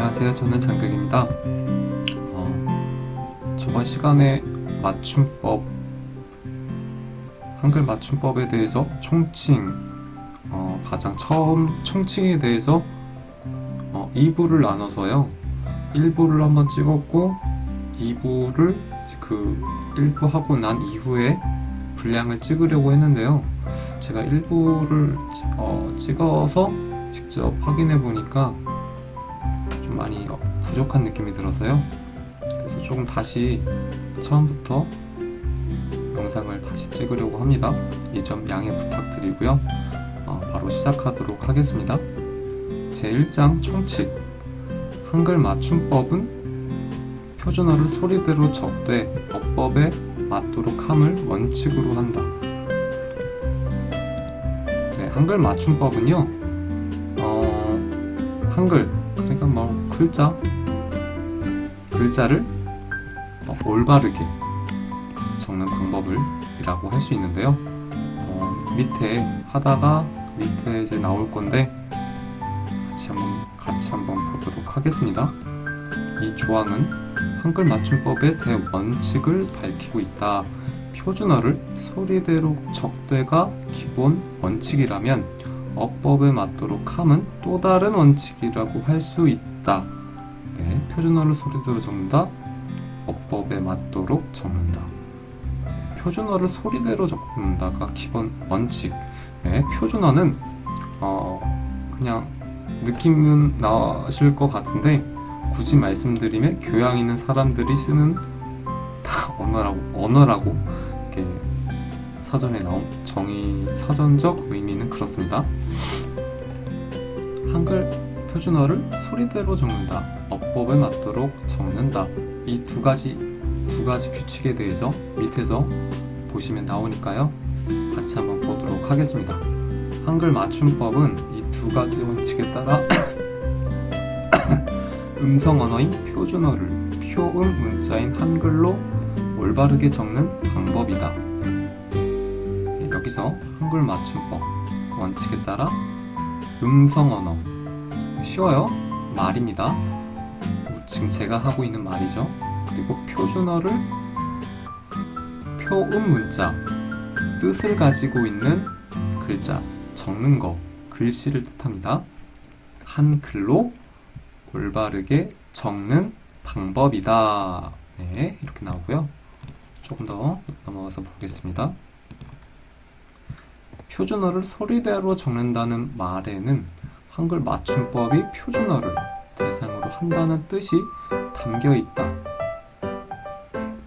안녕하세요. 저는 장극입니다. 저번 시간에 맞춤법, 한글 맞춤법에 대해서 총칭, 가장 처음 총칭에 대해서 2부를 나눠서요. 1부를 한번 찍었고 2부를 그 1부 하고 난 이후에 분량을 찍으려고 했는데요. 제가 1부를 찍어서 직접 확인해 보니까 좀 많이 부족한 느낌이 들어서요. 그래서 조금 다시 처음부터 영상을 다시 찍으려고 합니다. 이 점 양해 부탁드리고요. 바로 시작하도록 하겠습니다. 제1장 총칙. 한글 맞춤법은 표준어를 소리대로 적되 어법에 맞도록 함을 원칙으로 한다. 네, 한글 맞춤법은요. 한글, 그러니까 글자를 올바르게 적는 방법이라고 할 수 있는데요. 밑에 이제 나올 건데 같이 한번 보도록 하겠습니다. 이 조항은 한글 맞춤법의 대원칙을 밝히고 있다. 표준어를 소리대로 적되가 기본 원칙이라면 어법에 맞도록 함은 또 다른 원칙이라고 할 수 있다. 네, 표준어를 소리대로 적는다. 어법에 맞도록 적는다. 표준어를 소리대로 적는다가 기본 원칙. 네, 표준어는 그냥 느낌은 나실 것 같은데 굳이 말씀드리면 교양 있는 사람들이 쓰는 다 언어라고 이렇게 사전에 나온 사전적 의미는 그렇습니다. 한글 표준어를 소리대로 적는다. 어법에 맞도록 적는다. 이 두 가지 규칙에 대해서 밑에서 보시면 나오니까요. 같이 한번 보도록 하겠습니다. 한글 맞춤법은 이 두 가지 원칙에 따라 음성 언어인 표준어를 표음 문자인 한글로 올바르게 적는 방법이다. 여기서 한글 맞춤법 원칙에 따라 음성 언어, 쉬워요. 말입니다. 지금 제가 하고 있는 말이죠. 그리고 표준어를 표음 문자, 뜻을 가지고 있는 글자, 적는 거, 글씨를 뜻합니다. 한글로 올바르게 적는 방법이다. 네, 이렇게 나오고요. 조금 더 넘어가서 보겠습니다. 표준어를 소리대로 적는다는 말에는 한글 맞춤법이 표준어를 대상으로 한다는 뜻이 담겨 있다.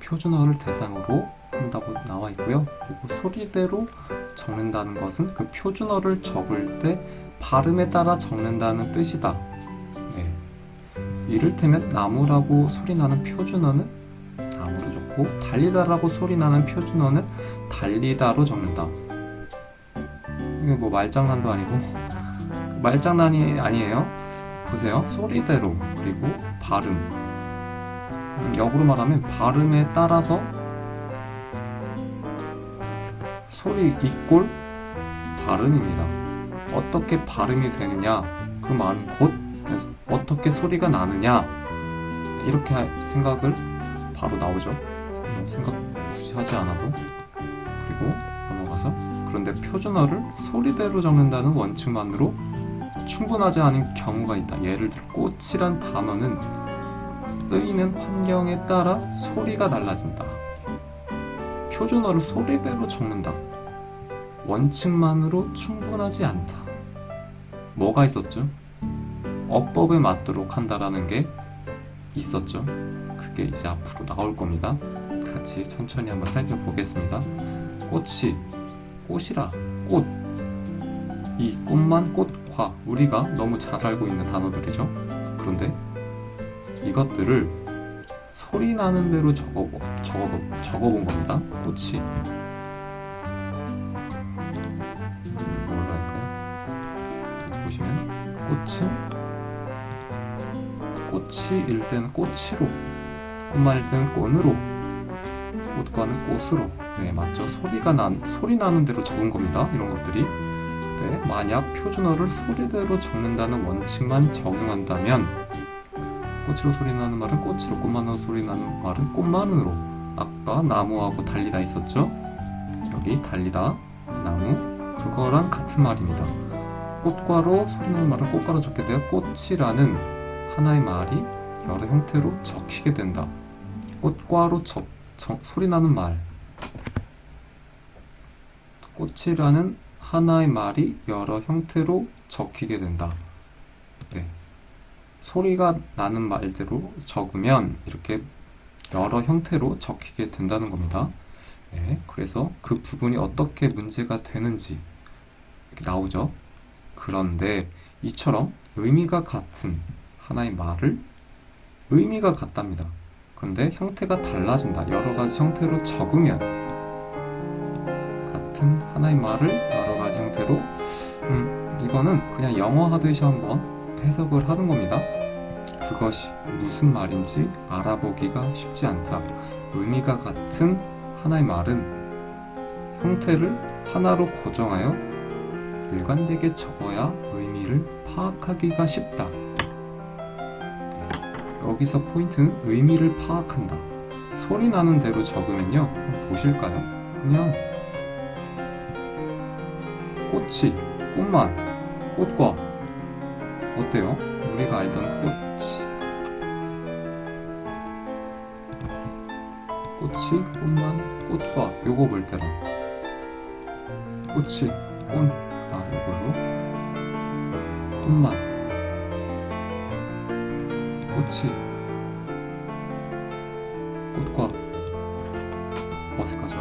표준어를 대상으로 한다고 나와 있고요. 그리고 소리대로 적는다는 것은 그 표준어를 적을 때 발음에 따라 적는다는 뜻이다. 네. 이를테면 나무라고 소리나는 표준어는 나무로 적고 달리다라고 소리나는 표준어는 달리다로 적는다. 이게 뭐 말장난도 아니고 말장난이 아니에요. 보세요. 소리대로 그리고 발음. 역으로 말하면 발음에 따라서 소리 이꼴 발음입니다. 어떻게 발음이 되느냐 그 말은 곧 어떻게 소리가 나느냐 이렇게 생각을 바로 나오죠. 생각 굳이 하지 않아도. 그리고 넘어가서 그런데 표준어를 소리대로 적는다는 원칙만으로 충분하지 않은 경우가 있다. 예를 들어 꽃이란 단어는 쓰이는 환경에 따라 소리가 달라진다. 표준어를 소리대로 적는다. 원칙만으로 충분하지 않다. 뭐가 있었죠? 어법에 맞도록 한다라는 게 있었죠. 그게 이제 앞으로 나올 겁니다. 같이 천천히 한번 살펴보겠습니다. 꽃이라 꽃. 이 꽃만 꽃과 우리가 너무 잘 알고 있는 단어들이죠. 그런데 이것들을 소리 나는 대로 적어본 겁니다. 꽃이. 뭘로 할까요? 여기 보시면 꽃이일 때는 꽃이로, 꽃만일 때는 꽃으로, 꽃과는 꽃으로. 네, 맞죠. 소리 나는 대로 적은 겁니다. 이런 것들이. 네, 만약 표준어를 소리대로 적는다는 원칙만 적용한다면 꽃으로 소리 나는 말은 꽃으로, 꽃만으로 소리 나는 말은 꽃만으로. 아까 나무하고 달리다 있었죠? 여기 달리다, 나무, 그거랑 같은 말입니다. 꽃과로 소리 나는 말은 꽃과로 적게 되어 꽃이라는 하나의 말이 여러 형태로 적히게 된다. 꽃과로 소리 나는 말, 꽃이라는 하나의 말이 여러 형태로 적히게 된다. 네. 소리가 나는 말대로 적으면 이렇게 여러 형태로 적히게 된다는 겁니다. 네. 그래서 그 부분이 어떻게 문제가 되는지 이렇게 나오죠. 그런데 이처럼 의미가 같은 하나의 말을 의미가 같답니다. 그런데 형태가 달라진다. 여러 가지 형태로 적으면 같은 하나의 말을 여러 가지 형태로 이거는 그냥 영어 하듯이 한번 해석을 하는 겁니다. 그것이 무슨 말인지 알아보기가 쉽지 않다. 의미가 같은 하나의 말은 형태를 하나로 고정하여 일관되게 적어야 의미를 파악하기가 쉽다. 여기서 포인트는 의미를 파악한다. 소리 나는 대로 적으면요, 한번 보실까요? 그냥 꽃이, 꽃만, 꽃과 어때요? 우리가 알던 꽃이, 꽃만, 꽃과 요거 볼 때랑 꽃이, 이걸로 꽃만, 꽃이, 꽃과 어색하죠?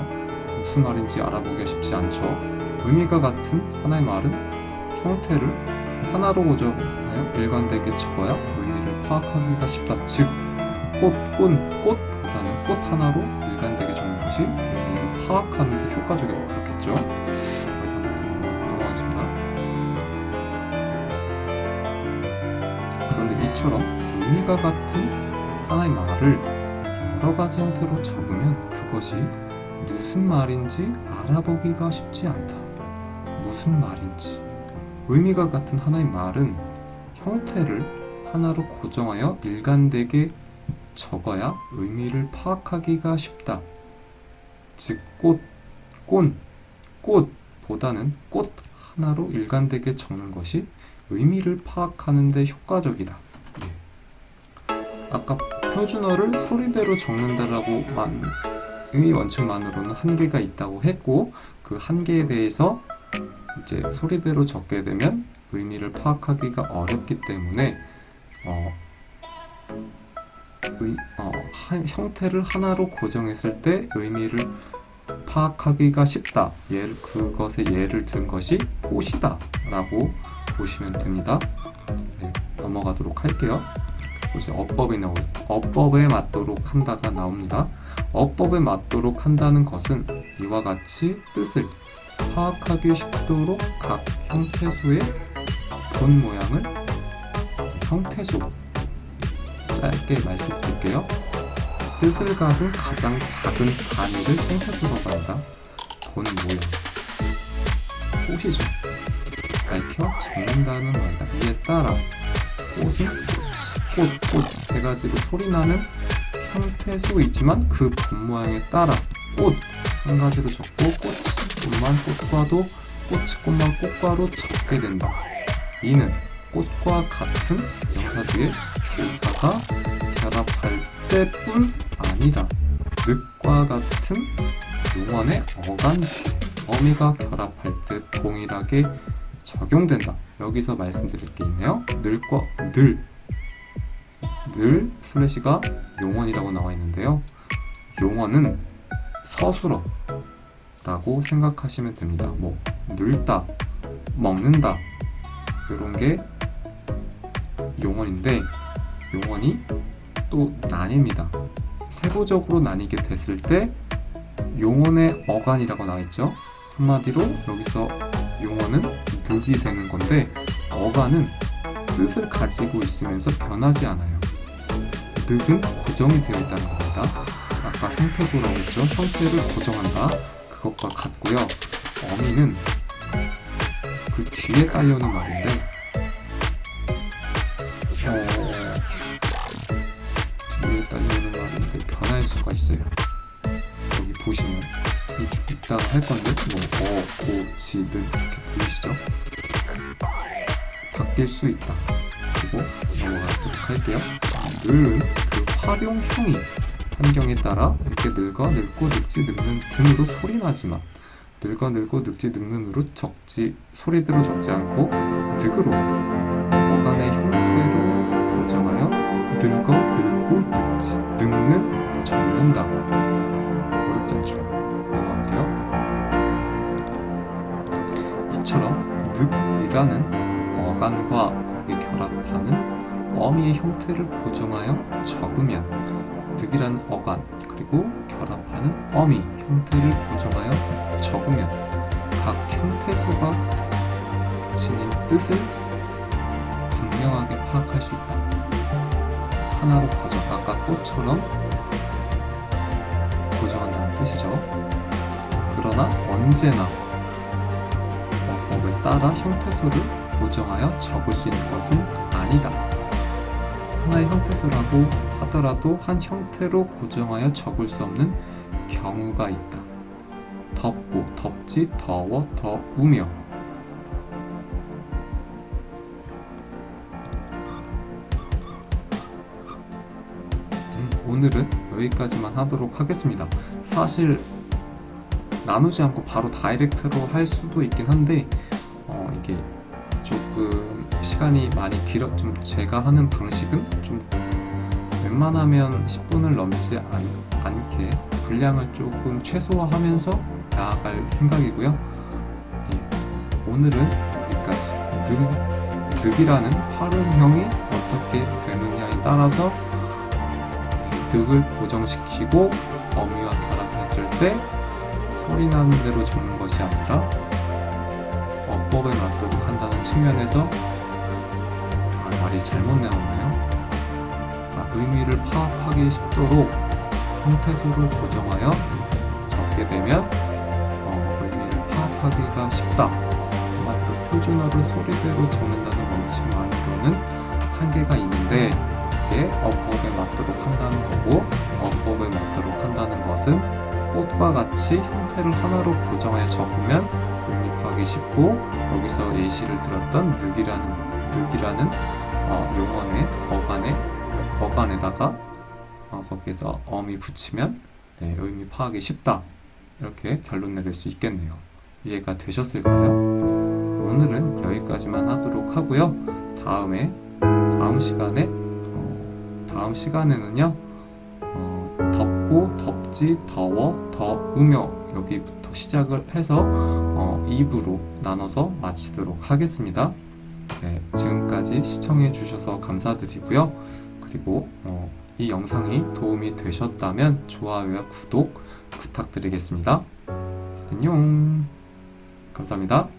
무슨 말인지 알아보기가 쉽지 않죠? 의미가 같은 하나의 말은 형태를 하나로 고정하여 일관되게 적어야 의미를 파악하기가 쉽다. 즉, 꽃보다는 꽃 하나로 일관되게 적는 것이 의미를 파악하는 데 효과적이다. 그렇겠죠? 여기서 넘어가겠습니다. 그런데 이처럼 의미가 같은 하나의 말을 여러 가지 형태로 적으면 그것이 무슨 말인지 알아보기가 쉽지 않다. 무슨 말인지. 의미가 같은 하나의 말은 형태를 하나로 고정하여 일관되게 적어야 의미를 파악하기가 쉽다. 즉, 꽃보다는 꽃 하나로 일관되게 적는 것이 의미를 파악하는 데 효과적이다. 아까 표준어를 소리대로 적는다라고 의 원칙만으로는 한계가 있다고 했고, 그 한계에 대해서 이제 소리대로 적게 되면 의미를 파악하기가 어렵기 때문에 형태를 하나로 고정했을 때 의미를 파악하기가 쉽다. 그것의 예를 든 것이 꽃이다 라고 보시면 됩니다. 네, 넘어가도록 할게요. 이제 어법에 맞도록 한다가 나옵니다. 어법에 맞도록 한다는 것은 이와 같이 뜻을 파악하기 쉽도록 각 형태소의 본 모양을 형태소 짧게 말씀드릴게요. 뜻을 가진 가장 작은 단위를 형태소라고 한다. 본 모양 꽃이죠. 밝혀 적는다는 말이다. 이에 따라 꽃은 꽃 세 가지로 소리나는 형태소 있지만 그 본 모양에 따라 꽃 한 가지로 적고 꽃만 꽃과도 꽃만 꽃과로 적게 된다. 이는 꽃과 같은 명사 뒤에 조사가 결합할 때뿐 아니라 늑과 같은 용언의 어간 뒤에 어미가 결합할 때 동일하게 적용된다. 여기서 말씀드릴 게 있네요. 늘 슬래시가 용언이라고 나와 있는데요. 용언은 서술어 라고 생각하시면 됩니다. 늙다, 먹는다 이런 게 용언인데, 용언이 또 나뉩니다. 세부적으로 나뉘게 됐을 때 용언의 어간이라고 나와 있죠. 한마디로 여기서 용언은 늑이 되는 건데, 어간은 뜻을 가지고 있으면서 변하지 않아요. 늑은 고정이 되어 있다는 겁니다. 아까 형태소라고 했죠. 형태를 고정한다. 그것과 같고요. 어미는 그 뒤에 딸려오는 말인데, 변화할 수가 있어요. 여기 보시면 이따가 할 건데 고, 지, 는 이렇게 보이시죠? 바뀔 수 있다. 그리고 넘어가도록 할게요. 늘은 그 활용형이 환경에 따라 이렇게 늙어, 늙고, 늙지, 늙는 등으로 소리나지만 늙어, 늙고, 늙지, 늙는으로 소리대로 적지 않고 늙으로 어간의 형태로 고정하여 늙어, 늙고, 늙지, 늙는으로 적는다. 어렵지 않죠? 넘어갈게요. 이처럼 늑이라는 어간과 거기에 결합하는 어미의 형태를 고정하여 적으면 늑이라는 어간 그리고 결합하는 어미 형태를 고정하여 적으면 각 형태소가 지닌 뜻을 분명하게 파악할 수 있다. 하나로 고정, 아까 꽃처럼 고정한다는 뜻이죠. 그러나 언제나 어법에 따라 형태소를 고정하여 적을 수 있는 것은 아니다. 하나의 형태소라고 하더라도 한 형태로 고정하여 적을 수 없는 경우가 있다. 덥고, 덥지, 더워, 더우며. 오늘은 여기까지만 하도록 하겠습니다. 사실 나누지 않고 바로 다이렉트로 할 수도 있긴 한데 이게 조금 시간이 많이 좀 제가 하는 방식은 좀 웬만하면 10분을 넘지 않게 분량을 조금 최소화하면서 나아갈 생각이고요. 오늘은 여기까지. 늑이라는 활용형이 어떻게 되느냐에 따라서 늑을 고정시키고 어미와 결합했을 때 소리나는 대로 적는 것이 아니라 어법에 맞도록 한다는 측면에서 말이 잘못 나왔나요? 의미를 파악하기 쉽도록 형태소를 고정하여 적게 되면 의미를 파악하기가 쉽다. 또 표준어를 소리대로 적는다는 원칙만으로는 한계가 있는데 이게 어법에 맞도록 한다는 거고 어법에 맞도록 한다는 것은 꽃과 같이 형태를 하나로 고정하여 적으면 의미 파악이 쉽고 여기서 예시를 들었던 늑이라는 용언의 어간에다가 거기에서 어미 붙이면 의미 파악이 쉽다. 이렇게 결론 내릴 수 있겠네요. 이해가 되셨을까요? 오늘은 여기까지만 하도록 하고요. 다음 시간에는요 덥고, 덥지, 더워, 더우며 여기부터 시작을 해서 2부로 나눠서 마치도록 하겠습니다. 지금까지 시청해 주셔서 감사드리고요. 그리고 이 영상이 도움이 되셨다면 좋아요와 구독 부탁드리겠습니다. 안녕. 감사합니다.